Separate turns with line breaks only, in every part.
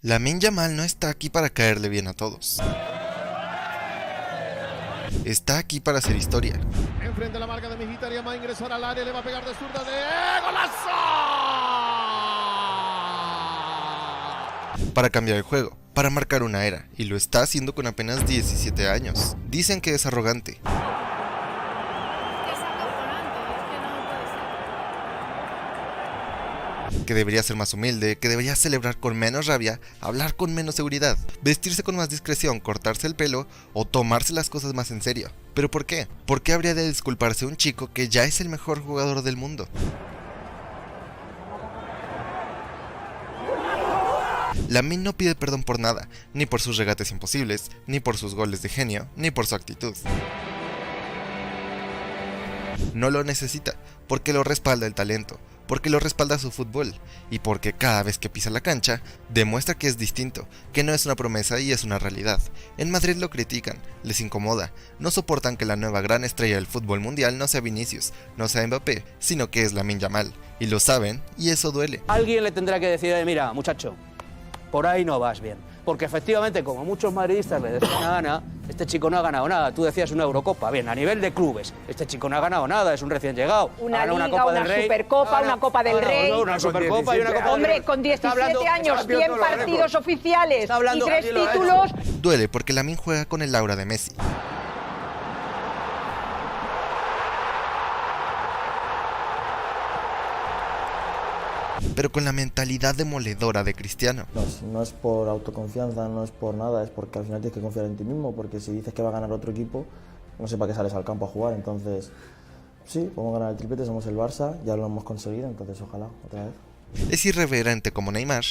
Lamine Yamal no está aquí para caerle bien a todos. Está aquí para hacer historia.
Enfrente la marca de Mkhitaryan, va a ingresar al área, le va a pegar de zurda de ¡golazo!
Para cambiar el juego, para marcar una era, y lo está haciendo con apenas 17 años. Dicen que es arrogante. Que debería ser más humilde, que debería celebrar con menos rabia, hablar con menos seguridad, vestirse con más discreción, cortarse el pelo o tomarse las cosas más en serio. ¿Pero por qué? ¿Por qué habría de disculparse un chico que ya es el mejor jugador del mundo? Lamine no pide perdón por nada, ni por sus regates imposibles, ni por sus goles de genio, ni por su actitud. No lo necesita, porque lo respalda el talento, porque lo respalda su fútbol, y porque cada vez que pisa la cancha, demuestra que es distinto, que no es una promesa y es una realidad. En Madrid lo critican, les incomoda, no soportan que la nueva gran estrella del fútbol mundial no sea Vinicius, no sea Mbappé, sino que es Lamine Yamal, y lo saben, y eso duele.
Alguien le tendrá que decir, mira, muchacho, por ahí no vas bien. Porque efectivamente, como muchos madridistas le decían a Ana, este chico no ha ganado nada. Tú decías una Eurocopa. Bien, a nivel de clubes, este chico no ha ganado nada, es un recién llegado.
Una Liga, una Copa del Rey, Supercopa, una Copa del Rey.
Una Supercopa y una Copa del Rey.
Hombre, con 17 años, 100 partidos oficiales y 3 títulos.
Duele porque Lamine juega con el aura de Messi. Pero con la mentalidad demoledora de Cristiano.
No es por autoconfianza, no es por nada, es porque al final tienes que confiar en ti mismo, porque si dices que va a ganar otro equipo, no sé para qué sales al campo a jugar. Entonces, sí, podemos ganar el triplete, somos el Barça, ya lo hemos conseguido, entonces ojalá, otra vez.
Es irreverente como Neymar.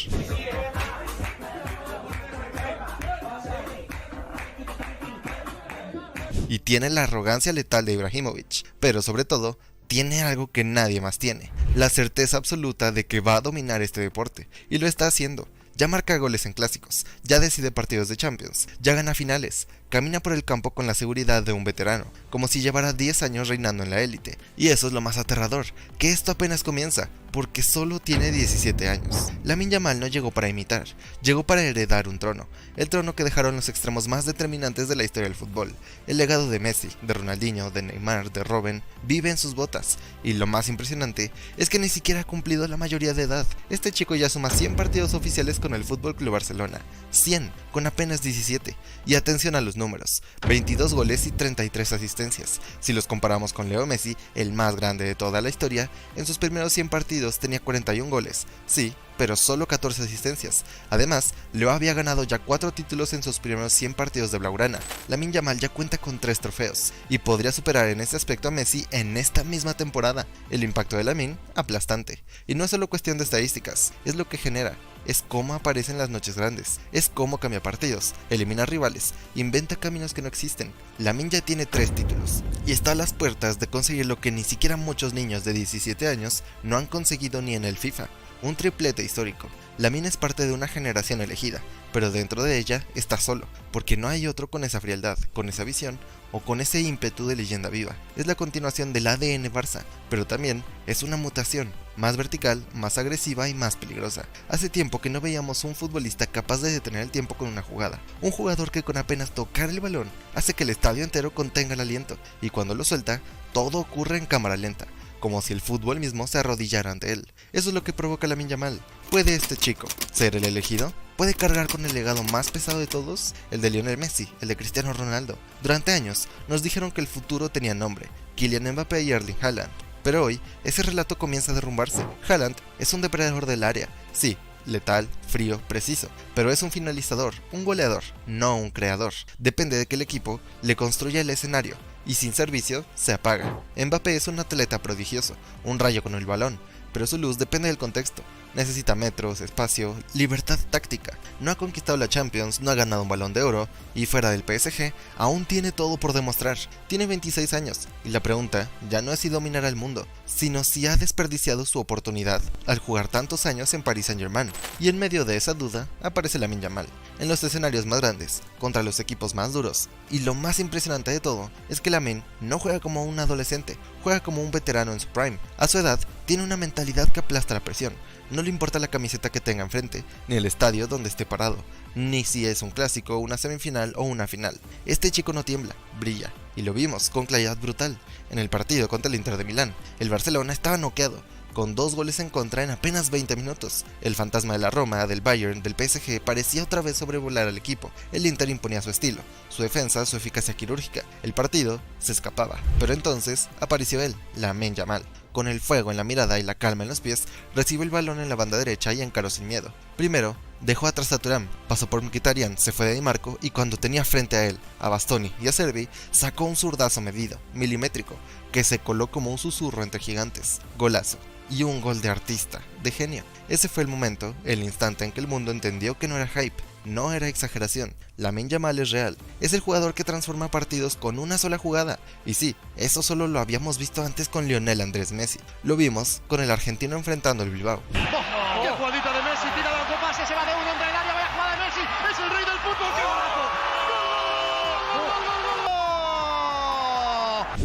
Y tiene la arrogancia letal de Ibrahimovic, pero sobre todo, tiene algo que nadie más tiene, la certeza absoluta de que va a dominar este deporte, y lo está haciendo. Ya marca goles en clásicos, ya decide partidos de Champions, ya gana finales, camina por el campo con la seguridad de un veterano, como si llevara 10 años reinando en la élite. Y eso es lo más aterrador, que esto apenas comienza, porque solo tiene 17 años. Lamine Yamal no llegó para imitar, llegó para heredar un trono, el trono que dejaron los extremos más determinantes de la historia del fútbol. El legado de Messi, de Ronaldinho, de Neymar, de Robben, vive en sus botas, y lo más impresionante es que ni siquiera ha cumplido la mayoría de edad. Este chico ya suma 100 partidos oficiales con el FC Barcelona, 100 con apenas 17, y atención a los números, 22 goles y 33 asistencias. Si los comparamos con Leo Messi, el más grande de toda la historia, en sus primeros 100 partidos tenía 41 goles, sí, pero solo 14 asistencias. Además, Leo había ganado ya 4 títulos en sus primeros 100 partidos de Blaugrana. Lamine Yamal ya cuenta con 3 trofeos, y podría superar en este aspecto a Messi en esta misma temporada. El impacto de Lamine, aplastante. Y no es solo cuestión de estadísticas, es lo que genera. Es cómo aparece en las noches grandes, es cómo cambia partidos, elimina rivales, inventa caminos que no existen. Lamine ya tiene 3 títulos, y está a las puertas de conseguir lo que ni siquiera muchos niños de 17 años no han conseguido ni en el FIFA, un triplete histórico. Lamine es parte de una generación elegida, pero dentro de ella está solo, porque no hay otro con esa frialdad, con esa visión o con ese ímpetu de leyenda viva. Es la continuación del ADN Barça, pero también es una mutación, más vertical, más agresiva y más peligrosa. Hace tiempo que no veíamos un futbolista capaz de detener el tiempo con una jugada, un jugador que con apenas tocar el balón hace que el estadio entero contenga el aliento, y cuando lo suelta, todo ocurre en cámara lenta, como si el fútbol mismo se arrodillara ante él. Eso es lo que provoca Lamine Yamal. ¿Puede este chico ser el elegido? ¿Puede cargar con el legado más pesado de todos? El de Lionel Messi, el de Cristiano Ronaldo. Durante años nos dijeron que el futuro tenía nombre, Kylian Mbappé y Erling Haaland. Pero hoy, ese relato comienza a derrumbarse. Haaland es un depredador del área, sí, letal, frío, preciso, pero es un finalizador, un goleador, no un creador. Depende de que el equipo le construya el escenario, y sin servicio se apaga. Mbappé es un atleta prodigioso, un rayo con el balón, pero su luz depende del contexto. Necesita metros, espacio, libertad táctica. No ha conquistado la Champions, no ha ganado un Balón de Oro, y fuera del PSG, aún tiene todo por demostrar. Tiene 26 años, y la pregunta ya no es si dominará el mundo, sino si ha desperdiciado su oportunidad al jugar tantos años en Paris Saint-Germain. Y en medio de esa duda, aparece Lamine Yamal, en los escenarios más grandes, contra los equipos más duros. Y lo más impresionante de todo, es que Lamine no juega como un adolescente, juega como un veterano en su prime. A su edad, tiene una mentalidad que aplasta la presión. No no le importa la camiseta que tenga enfrente, ni el estadio donde esté parado, ni si es un clásico, una semifinal o una final. Este chico no tiembla, brilla, y lo vimos con claridad brutal. En el partido contra el Inter de Milán, el Barcelona estaba noqueado, con 2 goles en contra en apenas 20 minutos. El fantasma de la Roma, del Bayern, del PSG parecía otra vez sobrevolar al equipo. El Inter imponía su estilo, su defensa, su eficacia quirúrgica. El partido se escapaba. Pero entonces apareció él, Lamine Yamal. Con el fuego en la mirada y la calma en los pies, recibió el balón en la banda derecha y encaró sin miedo. Primero, dejó atrás a Thuram, pasó por Mkhitaryan, se fue de Di Marco y cuando tenía frente a él, a Bastoni y a Servi, sacó un zurdazo medido, milimétrico, que se coló como un susurro entre gigantes. Golazo. Y un gol de artista, de genio. Ese fue el momento, el instante en que el mundo entendió que no era hype, no era exageración. Lamine Yamal es real, es el jugador que transforma partidos con una sola jugada. Y sí, eso solo lo habíamos visto antes con Lionel Andrés Messi. Lo vimos con el argentino enfrentando al Bilbao.
¡Qué jugadita de Messi! Tira los dos pases, se va de uno entre el área, vaya jugada de Messi, es el rey del fútbol, ¡qué golazo!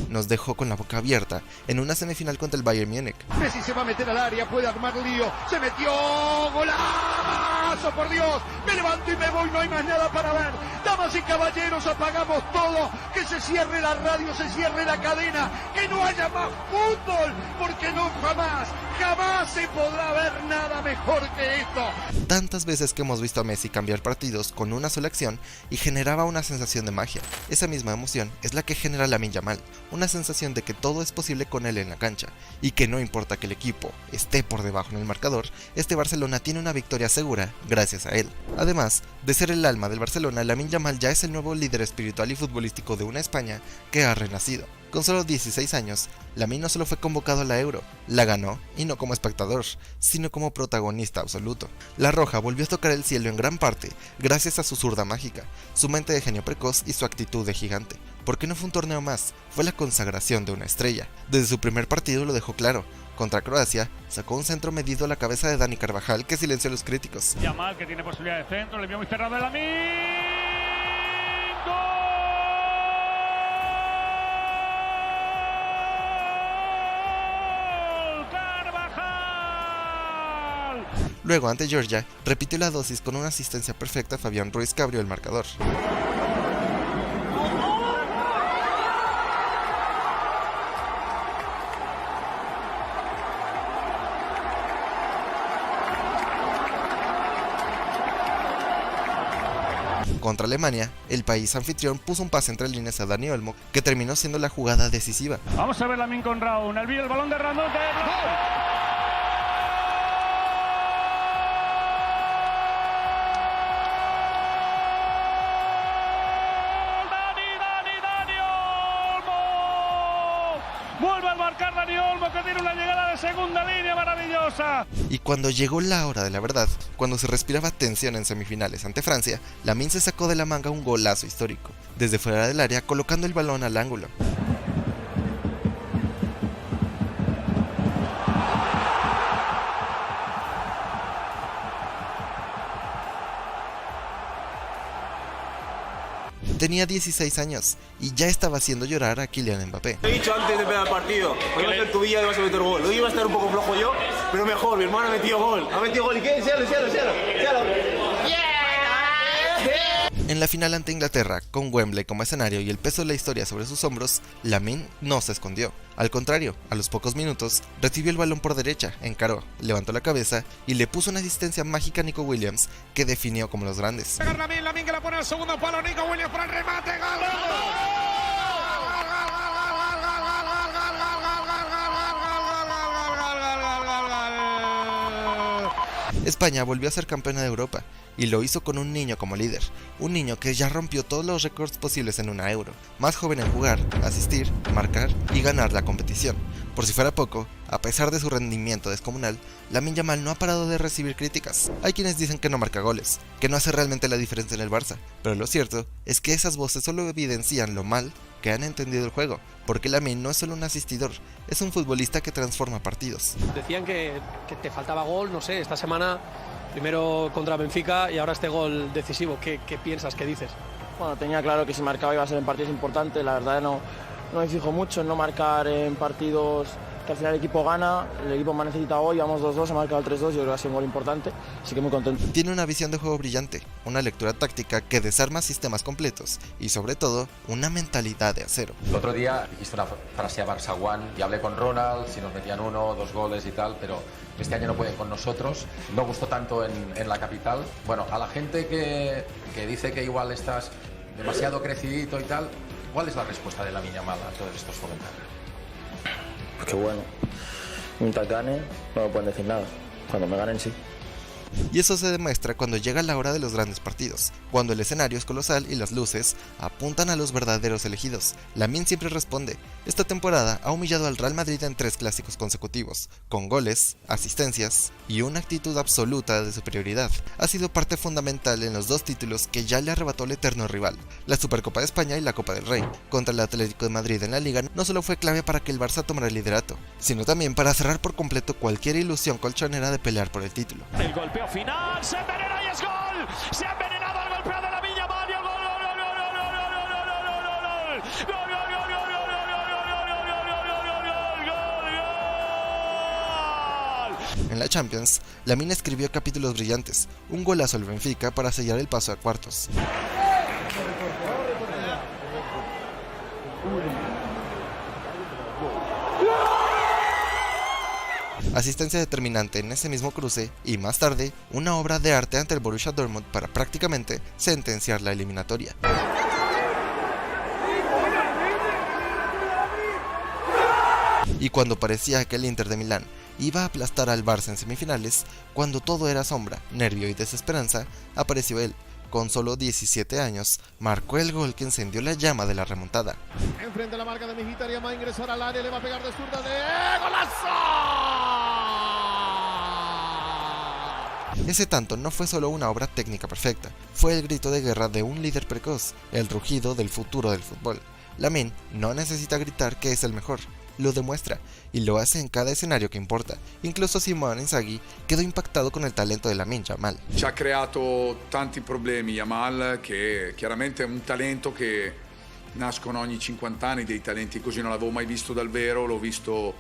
Nos dejó con la boca abierta en una semifinal contra el Bayern Múnich.
Messi se va a meter al área, puede armar lío, se metió, golazo, por Dios, me levanto y me voy, no hay más nada para ver. Damas y caballeros, apagamos todo, que se cierre la radio, se cierre la cadena, que no haya más fútbol, porque no jamás se podrá ver nada mejor que esto.
Tantas veces que hemos visto a Messi cambiar partidos con una sola acción y generaba una sensación de magia. Esa misma emoción es la que genera Lamine Yamal, una sensación de que todo es posible con él en la cancha, y que no importa que el equipo esté por debajo en el marcador, este Barcelona tiene una victoria segura gracias a él. Además de ser el alma del Barcelona, Lamine Yamal ya es el nuevo líder espiritual y futbolístico de una España que ha renacido. Con solo 16 años, Lamine no solo fue convocado a la Euro, la ganó, y no como espectador, sino como protagonista absoluto. La Roja volvió a tocar el cielo en gran parte gracias a su zurda mágica, su mente de genio precoz y su actitud de gigante. Porque no fue un torneo más, fue la consagración de una estrella. Desde su primer partido lo dejó claro. Contra Croacia, sacó un centro medido a la cabeza de Dani Carvajal que silenció a los críticos.
Yamal, que tiene posibilidad de centro, le vio muy cerrado el Lamine. ¡Gol!
Luego, ante Georgia, repitió la dosis con una asistencia perfecta a Fabián Ruiz que abrió el marcador. Contra Alemania, el país anfitrión puso un pase entre líneas a Dani Olmo que terminó siendo la jugada decisiva.
Vamos a ver Lamine con Raúl, el balón de Raúl. Vuelve a marcar Dani Olmo, que tiene una llegada de segunda línea maravillosa.
Y cuando llegó la hora de la verdad, cuando se respiraba tensión en semifinales ante Francia, Lamine se sacó de la manga un golazo histórico, desde fuera del área colocando el balón al ángulo. Tenía 16 años y ya estaba haciendo llorar a Kylian Mbappé.
He dicho antes de empezar el partido, hoy va a ser tu Villa y vas a meter gol. Hoy iba a estar un poco flojo yo, pero mejor, mi hermano ha metido gol. Ha metido gol y ¿qué? ¡Cielo!
En la final ante Inglaterra, con Wembley como escenario y el peso de la historia sobre sus hombros, Lamine no se escondió. Al contrario, a los pocos minutos, recibió el balón por derecha, encaró, levantó la cabeza y le puso una asistencia mágica a Nico Williams, que definió como los grandes.
Lamine que la pone al segundo palo, Nico Williams por el remate, ¡gol!
España volvió a ser campeona de Europa y lo hizo con un niño como líder, un niño que ya rompió todos los récords posibles en una Euro, más joven en jugar, asistir, marcar y ganar la competición. Por si fuera poco, a pesar de su rendimiento descomunal, Lamine Yamal no ha parado de recibir críticas. Hay quienes dicen que no marca goles, que no hace realmente la diferencia en el Barça, pero lo cierto es que esas voces solo evidencian lo mal que han entendido el juego, porque Lamine no es solo un asistidor, es un futbolista que transforma partidos.
Decían que te faltaba gol, no sé, esta semana primero contra Benfica y ahora este gol decisivo. ¿Qué piensas, qué dices?
Bueno, tenía claro que si marcaba iba a ser en partidos importantes, la verdad no me fijo mucho en no marcar en partidos que al final el equipo gana, el equipo me ha necesitado hoy, vamos 2-2, se ha marcado el 3-2, yo creo que ha sido un gol importante, así que muy contento.
Tiene una visión de juego brillante, una lectura táctica que desarma sistemas completos y sobre todo una mentalidad de acero.
El otro día dijiste una frase a Barça One y hablé con Ronald, si nos metían 1 o 2 goles y tal, pero este año no pueden con nosotros, no gustó tanto en la capital. Bueno, a la gente que dice que igual estás demasiado crecidito y tal, ¿cuál es la respuesta de Lamine Yamal a todos estos comentarios?
Pues qué bueno, mientras gane no me pueden decir nada, cuando me ganen sí.
Y eso se demuestra cuando llega la hora de los grandes partidos, cuando el escenario es colosal y las luces apuntan a los verdaderos elegidos. Lamine siempre responde. Esta temporada ha humillado al Real Madrid en 3 clásicos consecutivos, con goles, asistencias y una actitud absoluta de superioridad. Ha sido parte fundamental en los 2 títulos que ya le arrebató el eterno rival, la Supercopa de España y la Copa del Rey. Contra el Atlético de Madrid en la Liga no solo fue clave para que el Barça tomara el liderato, sino también para cerrar por completo cualquier ilusión colchonera de pelear por el título.
El golpeo final, se envenena y es gol. Se ha envenenado al golpeo de Lamine Yamal. Gol, gol, gol, gol, gol, gol, gol, gol.
En la Champions, Lamine escribió capítulos brillantes, un golazo al Benfica para sellar el paso a cuartos. Asistencia determinante en ese mismo cruce y más tarde una obra de arte ante el Borussia Dortmund para prácticamente sentenciar la eliminatoria. Y cuando parecía que el Inter de Milán iba a aplastar al Barça en semifinales, cuando todo era sombra, nervio y desesperanza, apareció él. Con solo 17 años, marcó el gol que encendió la llama de la remontada.
Enfrente a la marca de Mkhitaryan, va a ingresar al área, le va a pegar de zurda de ¡golazo!
Ese tanto no fue solo una obra técnica perfecta, fue el grito de guerra de un líder precoz, el rugido del futuro del fútbol. Lamine no necesita gritar que es el mejor, lo demuestra y lo hace en cada escenario que importa. Incluso Simone Inzaghi quedó impactado con el talento de Lamine Yamal.
Ci ha creato tanti problemi Yamal, che chiaramente è un talento che nascono ogni 50 anni, dei talenti così non l'avevo mai visto dal vero, l'ho visto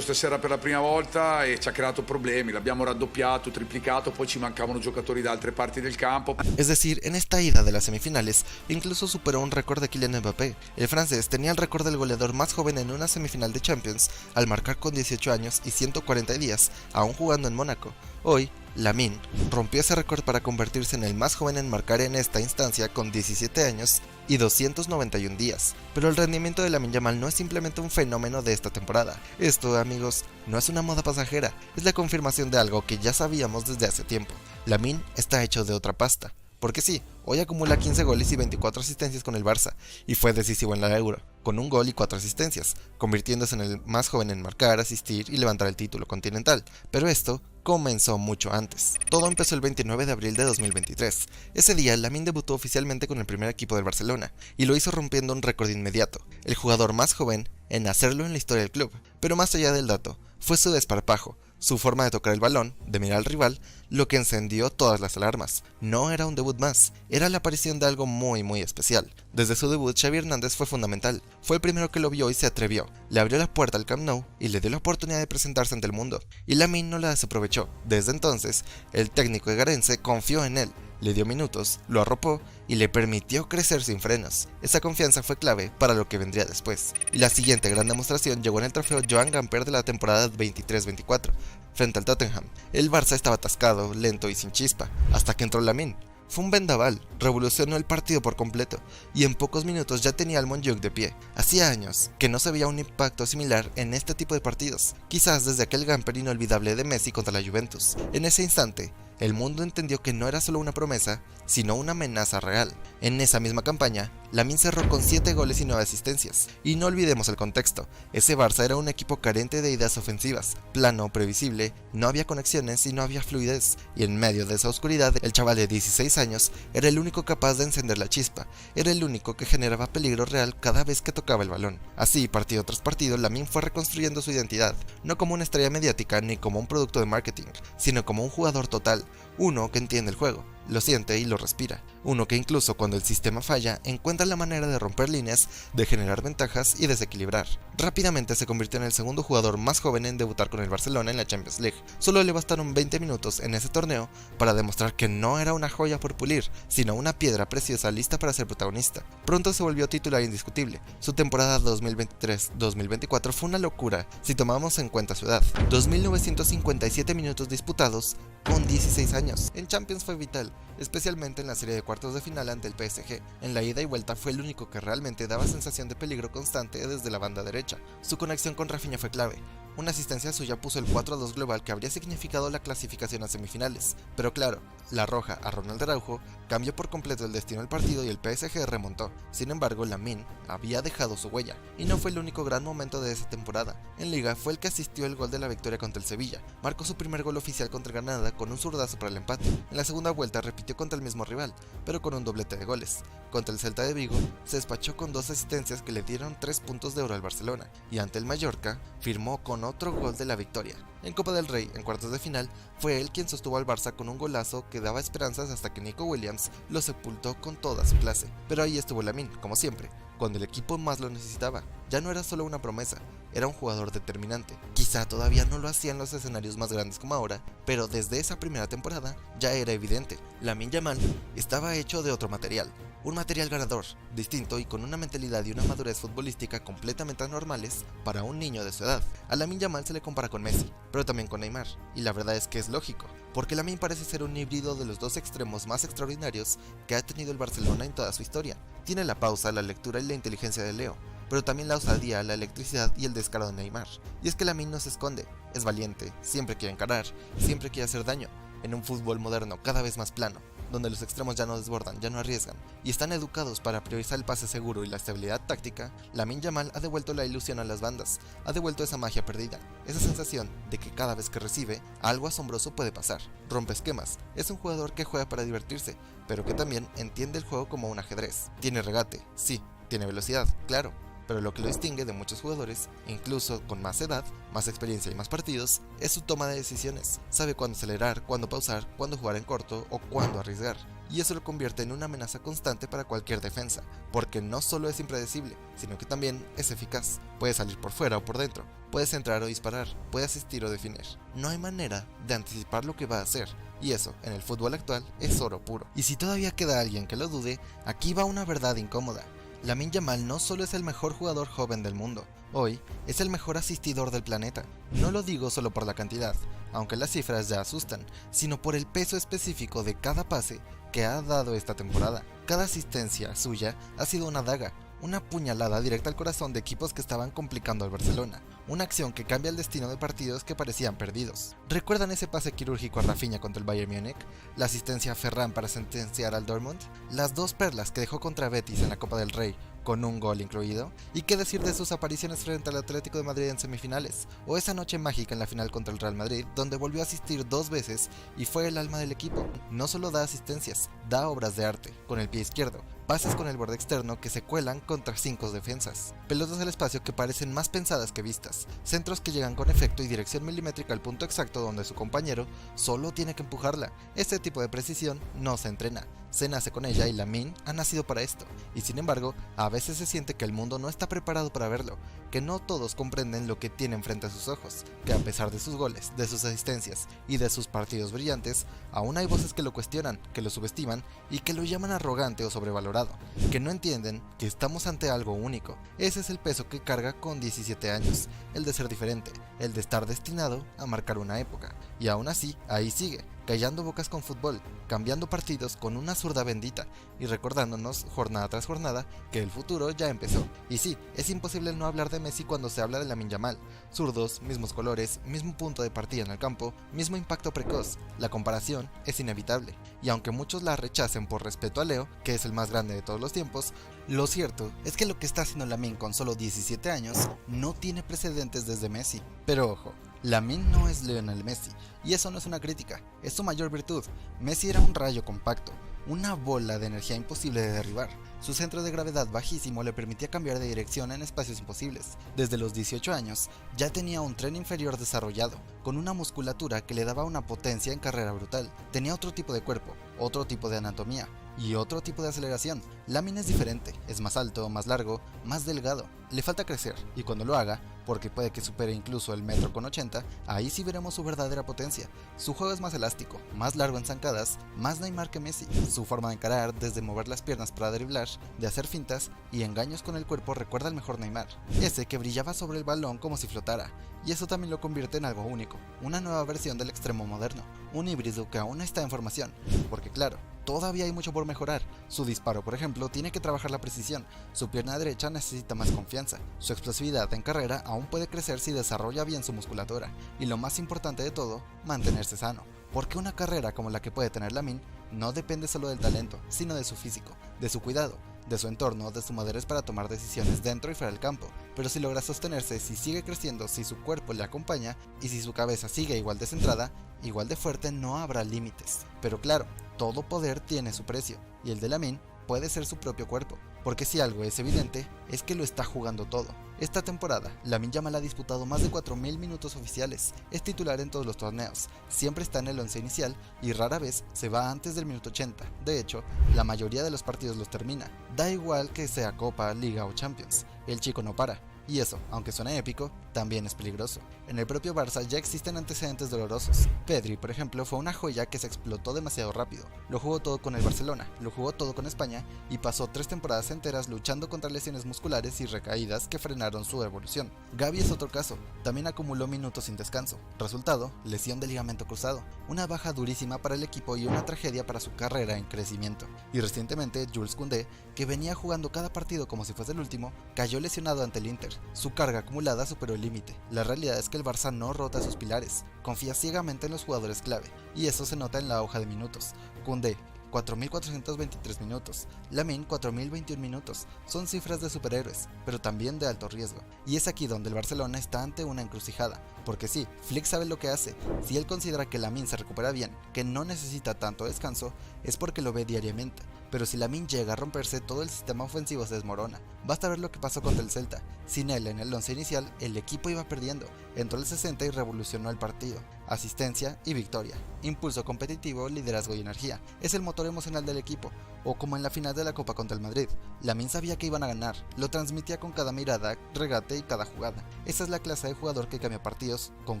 stasera per la prima volta e ci ha creato problemi, l'abbiamo raddoppiato, triplicato, poi ci mancavano giocatori da altre parti del campo.
Es decir, en esta ida de las semifinales, incluso superó un récord de Kylian Mbappé. El francés tenía el récord del goleador más joven en una semifinal de Champions, al marcar con 18 años y 140 días, aún jugando en Mónaco. Hoy, Lamine rompió ese récord para convertirse en el más joven en marcar en esta instancia con 17 años y 291 días. Pero el rendimiento de Lamine Yamal no es simplemente un fenómeno de esta temporada. Esto, amigos, no es una moda pasajera, es la confirmación de algo que ya sabíamos desde hace tiempo. Lamine está hecho de otra pasta. Porque sí, hoy acumula 15 goles y 24 asistencias con el Barça, y fue decisivo en la Euro, con 1 gol y 4 asistencias, convirtiéndose en el más joven en marcar, asistir y levantar el título continental. Pero esto comenzó mucho antes. Todo empezó el 29 de abril de 2023. Ese día, Lamine debutó oficialmente con el primer equipo del Barcelona, y lo hizo rompiendo un récord inmediato, el jugador más joven en hacerlo en la historia del club. Pero más allá del dato, fue su desparpajo, su forma de tocar el balón, de mirar al rival, lo que encendió todas las alarmas. No era un debut más, era la aparición de algo muy especial. Desde su debut, Xavi Hernández fue fundamental. Fue el primero que lo vio y se atrevió. Le abrió la puerta al Camp Nou y le dio la oportunidad de presentarse ante el mundo. Y Lamine no la desaprovechó. Desde entonces, el técnico egarense confió en él, le dio minutos, lo arropó y le permitió crecer sin frenos. Esa confianza fue clave para lo que vendría después. Y la siguiente gran demostración llegó en el trofeo Joan Gamper de la temporada 23-24, frente al Tottenham. El Barça estaba atascado, lento y sin chispa, hasta que entró Lamine. Fue un vendaval, revolucionó el partido por completo, y en pocos minutos ya tenía al Montjuic de pie. Hacía años que no se veía un impacto similar en este tipo de partidos, quizás desde aquel Gamper inolvidable de Messi contra la Juventus. En ese instante, el mundo entendió que no era solo una promesa, sino una amenaza real. En esa misma campaña, Lamine cerró con 7 goles y 9 asistencias. Y no olvidemos el contexto, ese Barça era un equipo carente de ideas ofensivas, plano, previsible, no había conexiones y no había fluidez. Y en medio de esa oscuridad, el chaval de 16 años era el único capaz de encender la chispa, era el único que generaba peligro real cada vez que tocaba el balón. Así, partido tras partido, Lamine fue reconstruyendo su identidad, no como una estrella mediática ni como un producto de marketing, sino como un jugador total, uno que entiende el juego, lo siente y lo respira. Uno que incluso cuando el sistema falla, encuentra la manera de romper líneas, de generar ventajas y desequilibrar. Rápidamente se convirtió en el segundo jugador más joven en debutar con el Barcelona en la Champions League. Solo le bastaron 20 minutos en ese torneo para demostrar que no era una joya por pulir, sino una piedra preciosa lista para ser protagonista. Pronto se volvió titular indiscutible. Su temporada 2023-2024 fue una locura si tomamos en cuenta su edad. 2.957 minutos disputados con 16 años. En Champions fue vital, especialmente en la serie de cuartos de final ante el PSG. En la ida y vuelta fue el único que realmente daba sensación de peligro constante desde la banda derecha. Su conexión con Rafinha fue clave. Una asistencia suya puso el 4-2 global que habría significado la clasificación a semifinales. Pero claro, la roja a Ronald Araujo cambió por completo el destino del partido y el PSG remontó. Sin embargo, Lamine había dejado su huella, y no fue el único gran momento de esa temporada. En Liga fue el que asistió el gol de la victoria contra el Sevilla. Marcó su primer gol oficial contra Granada con un zurdazo para el empate. En la segunda vuelta repitió contra el mismo rival, pero con un doblete de goles. Contra el Celta de Vigo se despachó con 2 asistencias que le dieron 3 puntos de oro al Barcelona, y ante el Mallorca firmó con otro gol de la victoria. En Copa del Rey, en cuartos de final, fue él quien sostuvo al Barça con un golazo que daba esperanzas hasta que Nico Williams lo sepultó con toda su clase. Pero ahí estuvo Lamine, como siempre, cuando el equipo más lo necesitaba. Ya no era solo una promesa, era un jugador determinante. Quizá todavía no lo hacía en los escenarios más grandes como ahora, pero desde esa primera temporada ya era evidente. Lamine Yamal estaba hecho de otro material. Un material ganador, distinto y con una mentalidad y una madurez futbolística completamente anormales para un niño de su edad. A Lamine Yamal se le compara con Messi, pero también con Neymar, y la verdad es que es lógico, porque Lamine parece ser un híbrido de los dos extremos más extraordinarios que ha tenido el Barcelona en toda su historia. Tiene la pausa, la lectura y la inteligencia de Leo, pero también la osadía, la electricidad y el descaro de Neymar. Y es que Lamine no se esconde, es valiente, siempre quiere encarar, siempre quiere hacer daño, en un fútbol moderno cada vez más plano, donde los extremos ya no desbordan, ya no arriesgan, y están educados para priorizar el pase seguro y la estabilidad táctica. Lamine Yamal ha devuelto la ilusión a las bandas, ha devuelto esa magia perdida, esa sensación de que cada vez que recibe, algo asombroso puede pasar. Rompe esquemas, es un jugador que juega para divertirse, pero que también entiende el juego como un ajedrez. Tiene regate, sí, tiene velocidad, claro, pero lo que lo distingue de muchos jugadores, incluso con más edad, más experiencia y más partidos, es su toma de decisiones. Sabe cuándo acelerar, cuándo pausar, cuándo jugar en corto o cuándo arriesgar. Y eso lo convierte en una amenaza constante para cualquier defensa, porque no solo es impredecible, sino que también es eficaz. Puede salir por fuera o por dentro, puede centrar o disparar, puede asistir o definir. No hay manera de anticipar lo que va a hacer, y eso, en el fútbol actual, es oro puro. Y si todavía queda alguien que lo dude, aquí va una verdad incómoda. Lamine Yamal no solo es el mejor jugador joven del mundo, hoy es el mejor asistidor del planeta. No lo digo solo por la cantidad, aunque las cifras ya asustan, sino por el peso específico de cada pase que ha dado esta temporada. Cada asistencia suya ha sido una daga, una puñalada directa al corazón de equipos que estaban complicando al Barcelona, una acción que cambia el destino de partidos que parecían perdidos. ¿Recuerdan ese pase quirúrgico a Rafinha contra el Bayern Múnich? ¿La asistencia a Ferran para sentenciar al Dortmund? ¿Las 2 perlas que dejó contra Betis en la Copa del Rey, con un gol incluido? ¿Y qué decir de sus apariciones frente al Atlético de Madrid en semifinales? ¿O esa noche mágica en la final contra el Real Madrid, donde volvió a asistir 2 veces y fue el alma del equipo? No solo da asistencias, da obras de arte, con el pie izquierdo, pases con el borde externo que se cuelan contra 5 defensas, pelotas al espacio que parecen más pensadas que vistas, centros que llegan con efecto y dirección milimétrica al punto exacto donde su compañero solo tiene que empujarla. Este tipo de precisión no se entrena, se nace con ella y Lamine ha nacido para esto, y sin embargo, a veces se siente que el mundo no está preparado para verlo, que no todos comprenden lo que tienen frente a sus ojos, que a pesar de sus goles, de sus asistencias y de sus partidos brillantes, aún hay voces que lo cuestionan, que lo subestiman y que lo llaman arrogante o sobrevalorado, que no entienden que estamos ante algo único. Ese es el peso que carga con 17 años, el de ser diferente, el de estar destinado a marcar una época, y aún así, ahí sigue, callando bocas con fútbol, cambiando partidos con una zurda bendita y recordándonos jornada tras jornada que el futuro ya empezó. Y sí, es imposible no hablar de Messi cuando se habla de Lamine Yamal. Zurdos, mismos colores, mismo punto de partida en el campo, mismo impacto precoz. La comparación es inevitable, y aunque muchos la rechacen por respeto a Leo, que es el más grande de todos los tiempos, lo cierto es que lo que está haciendo Lamine con solo 17 años no tiene precedentes desde Messi. Pero ojo, Lamine no es Lionel Messi, y eso no es una crítica, es su mayor virtud. Messi era un rayo compacto, una bola de energía imposible de derribar. Su centro de gravedad bajísimo le permitía cambiar de dirección en espacios imposibles. Desde los 18 años ya tenía un tren inferior desarrollado, con una musculatura que le daba una potencia en carrera brutal. Tenía otro tipo de cuerpo, otro tipo de anatomía y otro tipo de aceleración. Lamine es diferente, es más alto, más largo, más delgado. Le falta crecer, y cuando lo haga, porque puede que supere incluso el 1,80 m, ahí sí veremos su verdadera potencia. Su juego es más elástico, más largo en zancadas, más Neymar que Messi. Su forma de encarar, desde mover las piernas para driblar, de hacer fintas y engaños con el cuerpo, recuerda al mejor Neymar, ese que brillaba sobre el balón como si flotara, y eso también lo convierte en algo único, una nueva versión del extremo moderno, un híbrido que aún está en formación, porque claro, todavía hay mucho por mejorar. Su disparo, por ejemplo, tiene que trabajar la precisión, su pierna derecha necesita más confianza, su explosividad en carrera aún puede crecer si desarrolla bien su musculatura, y lo más importante de todo, mantenerse sano, porque una carrera como la que puede tener Lamine no depende solo del talento, sino de su físico, de su cuidado, de su entorno, de su madurez para tomar decisiones dentro y fuera del campo. Pero si logra sostenerse, si sigue creciendo, si su cuerpo le acompaña y si su cabeza sigue igual de centrada, igual de fuerte, no habrá límites. Pero claro, todo poder tiene su precio, y el de Lamine puede ser su propio cuerpo, porque si algo es evidente, es que lo está jugando todo. Esta temporada, Lamine Yamal ha disputado más de 4.000 minutos oficiales, es titular en todos los torneos, siempre está en el 11 inicial y rara vez se va antes del minuto 80, de hecho, la mayoría de los partidos los termina, da igual que sea Copa, Liga o Champions, el chico no para. Y eso, aunque suene épico, también es peligroso. En el propio Barça ya existen antecedentes dolorosos. Pedri, por ejemplo, fue una joya que se explotó demasiado rápido. Lo jugó todo con el Barcelona, lo jugó todo con España y pasó 3 temporadas enteras luchando contra lesiones musculares y recaídas que frenaron su evolución. Gavi es otro caso, también acumuló minutos sin descanso. Resultado, lesión de ligamento cruzado, una baja durísima para el equipo y una tragedia para su carrera en crecimiento. Y recientemente, Jules Koundé, que venía jugando cada partido como si fuese el último, cayó lesionado ante el Inter. Su carga acumulada superó el límite. La realidad es que el Barça no rota sus pilares, confía ciegamente en los jugadores clave, y eso se nota en la hoja de minutos. Koundé, 4.423 minutos, Lamine 4.021 minutos, son cifras de superhéroes, pero también de alto riesgo, y es aquí donde el Barcelona está ante una encrucijada, porque sí, Flick sabe lo que hace, si él considera que Lamine se recupera bien, que no necesita tanto descanso, es porque lo ve diariamente, pero si Lamine llega a romperse, todo el sistema ofensivo se desmorona. Basta ver lo que pasó contra el Celta. Sin él en el 11 inicial, el equipo iba perdiendo. Entró el 60 y revolucionó el partido. Asistencia y victoria. Impulso competitivo, liderazgo y energía. Es el motor emocional del equipo. O como en la final de la Copa contra el Madrid. Lamine sabía que iban a ganar. Lo transmitía con cada mirada, regate y cada jugada. Esa es la clase de jugador que cambia partidos, con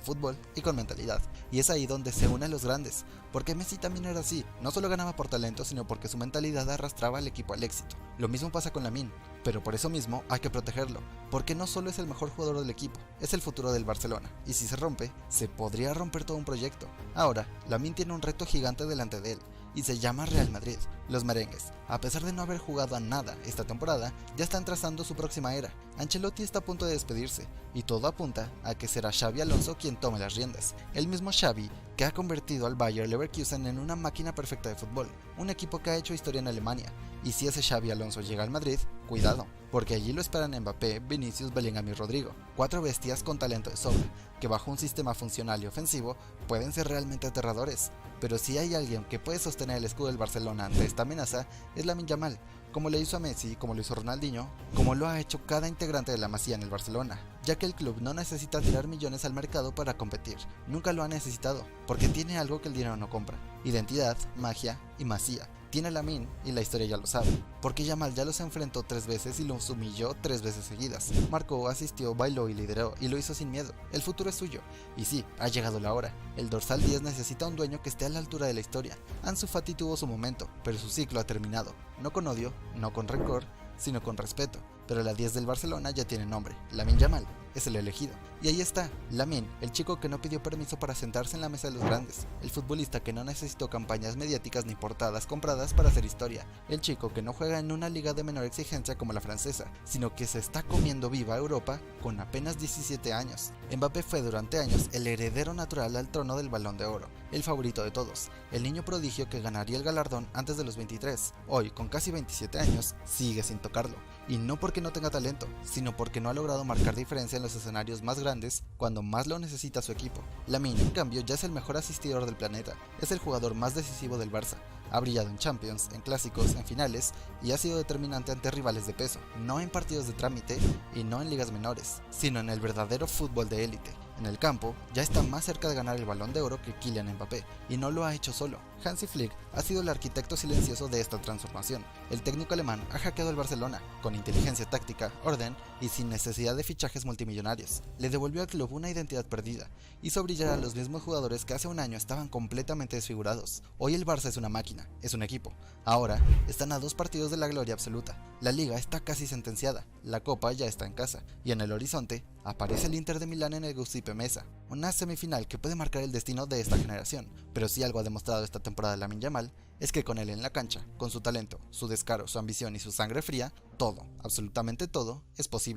fútbol y con mentalidad. Y es ahí donde se unen los grandes. Porque Messi también era así. No solo ganaba por talento, sino porque su mentalidad arrastraba al equipo al éxito. Lo mismo pasa con Lamine, pero por eso mismo hay que protegerlo, porque no solo es el mejor jugador del equipo, es el futuro del Barcelona, y si se rompe, se podría romper todo un proyecto. Ahora, Lamine tiene un reto gigante delante de él, y se llama Real Madrid. Los merengues, a pesar de no haber jugado a nada esta temporada, ya están trazando su próxima era. Ancelotti está a punto de despedirse, y todo apunta a que será Xabi Alonso quien tome las riendas. El mismo Xavi que ha convertido al Bayer Leverkusen en una máquina perfecta de fútbol, un equipo que ha hecho historia en Alemania. Y si ese Xabi Alonso llega al Madrid, cuidado, porque allí lo esperan Mbappé, Vinicius, Bellingham y Rodrigo, 4 bestias con talento de sobra, que bajo un sistema funcional y ofensivo pueden ser realmente aterradores. Pero si hay alguien que puede sostener el escudo del Barcelona ante esta amenaza, es Lamine Yamal, como le hizo a Messi, como lo hizo Ronaldinho, como lo ha hecho cada integrante de la Masía en el Barcelona, ya que el club no necesita tirar millones al mercado para competir, nunca lo ha necesitado, porque tiene algo que el dinero no compra: identidad, magia y Masía. Tiene Lamine y la historia ya lo sabe, porque Yamal ya los enfrentó 3 veces y los humilló 3 veces seguidas. Marcó, asistió, bailó y lideró, y lo hizo sin miedo. El futuro es suyo, y sí, ha llegado la hora. El dorsal 10 necesita un dueño que esté a la altura de la historia. Ansu Fati tuvo su momento, pero su ciclo ha terminado, no con odio, no con rencor, sino con respeto. Pero la 10 del Barcelona ya tiene nombre: Lamine Yamal, es el elegido. Y ahí está, Lamine, el chico que no pidió permiso para sentarse en la mesa de los grandes, el futbolista que no necesitó campañas mediáticas ni portadas compradas para hacer historia, el chico que no juega en una liga de menor exigencia como la francesa, sino que se está comiendo viva Europa con apenas 17 años. Mbappé fue durante años el heredero natural al trono del Balón de Oro, el favorito de todos, el niño prodigio que ganaría el galardón antes de los 23. Hoy, con casi 27 años, sigue sin tocarlo, y no porque no tenga talento, sino porque no ha logrado marcar diferencia en los escenarios más grandes cuando más lo necesita su equipo. Lamine, en cambio, ya es el mejor asistidor del planeta, es el jugador más decisivo del Barça,
Ha brillado en Champions, en clásicos, en finales y ha sido determinante ante rivales de peso, no en partidos de trámite y no en ligas menores, sino en el verdadero fútbol de élite. En el campo, ya está más cerca de ganar el Balón de Oro que Kylian Mbappé, y no lo ha hecho solo. Hansi Flick ha sido el arquitecto silencioso de esta transformación. El técnico alemán ha hackeado el Barcelona, con inteligencia táctica, orden y sin necesidad de fichajes multimillonarios. Le devolvió al club una identidad perdida, hizo brillar a los mismos jugadores que hace un año estaban completamente desfigurados. Hoy el Barça es una máquina, es un equipo. Ahora, están a 2 partidos de la gloria absoluta. La Liga está casi sentenciada, la Copa ya está en casa, y en el horizonte aparece el Inter de Milán en el Giuseppe Meazza, una semifinal que puede marcar el destino de esta generación. Pero si algo ha demostrado esta temporada Lamine Yamal, es que con él en la cancha, con su talento, su descaro, su ambición y su sangre fría, todo, absolutamente todo, es posible.